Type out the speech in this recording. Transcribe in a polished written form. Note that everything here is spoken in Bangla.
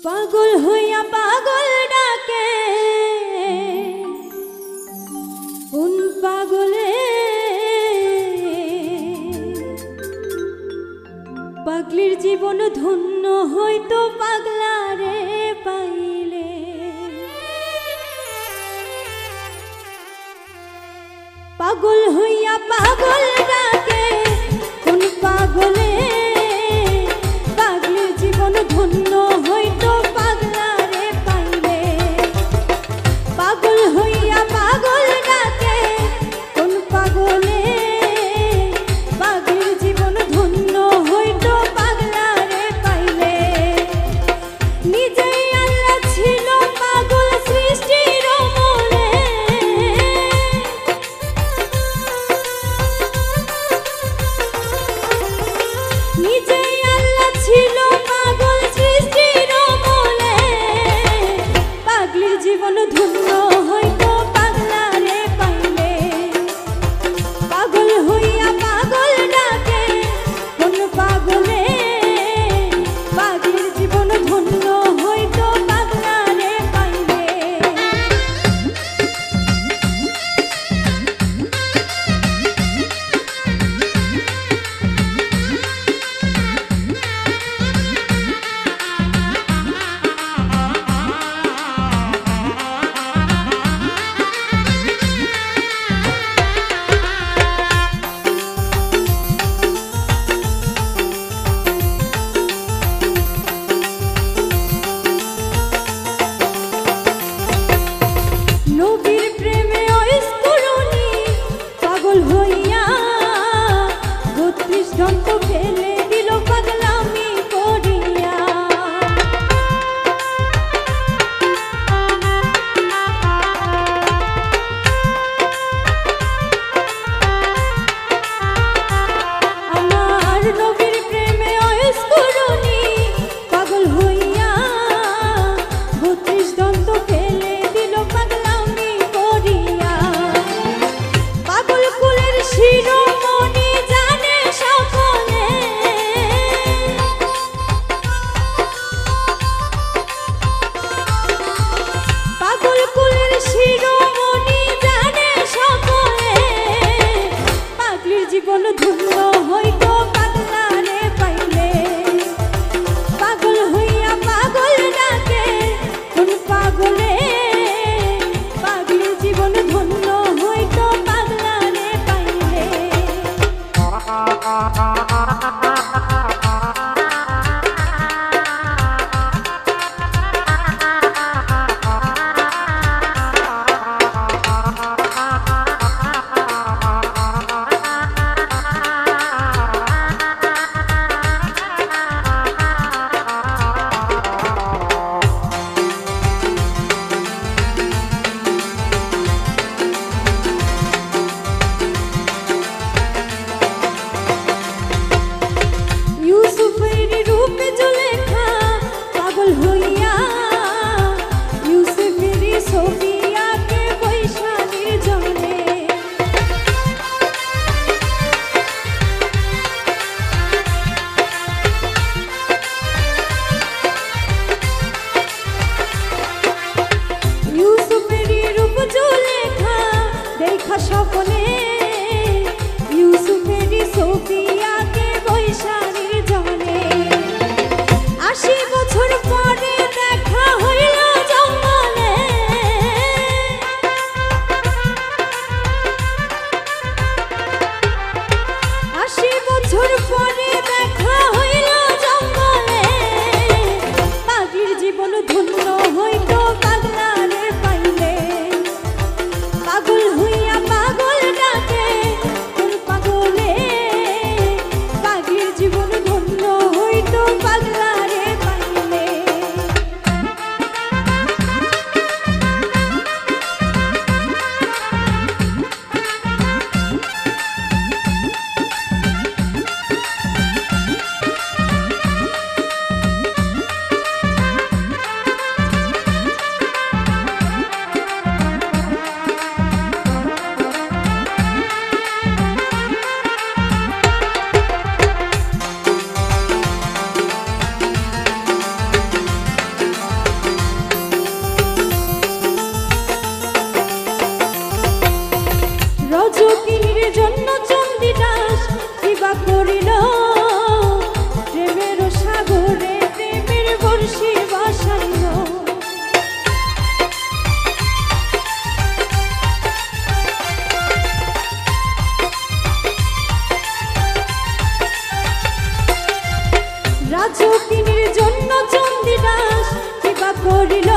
পাগল হইয়া পাগল ডাকে কোন পাগলে পাগলির জীবন ধন্য হইতো পাগলারে পাইলে। পাগল হইয়া পাগল ডাকে কোন পাগলে পাগলির জীবন ধন্য হইতো পাগলারে পাইলে। পাগল হইয়া পাগল ডাকে কোন পাগলে পাগলির জীবন ধন্য হইতো পাগলারে পাইলে। নিজেই আল্লাহ ছিল পাগল সৃষ্টির মূলে, নিজেই আল্লাহ ছিল পাগল সৃষ্টির মূলে। পাগলির জীবন ধন্য হইতো পাগলারে পাইলে। পাগল হইয়া পাগল ডাকে কোন পাগলে পাগলির জীবন ধন্য হইতো পাগলারে পাইলে। নবীর প্রেমে অস্কুরুনি পাগল হইয়া ৩২ দন্ত ফেলে দিল পাগলামি করিয়া। আমার নবীর প্রেমে অস্কুরুনি পাগল হইয়া ৩২ দন্ত ফেলে দিল পাগলামি করিয়া। পাগল কুলের শিরোমণি জানে সকলে, পাগল কুলের শিরোমণি জানে সকলে। পাগলির জীবন ধন্য হইতো পাগলারে পাইলে। পাগল হইয়া পাগল ডাকে কোন পাগলে পাগলির জীবন ধন্য হইতো পাগলারে পাইলে। ইউসুফের রূপে জুলেখা পাগল হইয়া ইউসুফের সোফিয়াকে বৈশালীর জন্যে। ইউসুফের রূপ জুলেখা দেখা সকলে ইউসুফের সোফিয়াকে বৈশালীর জন্যে। ৮০ বছর পরে দেখা হইল জঙ্গলে, ৮০ বছর পরে দেখা হইল জঙ্গলে। পাগলির জীবন ধন্য হইতো পাগলারে পাইলে। পাগল হইয়া পাগল ডাকে করিল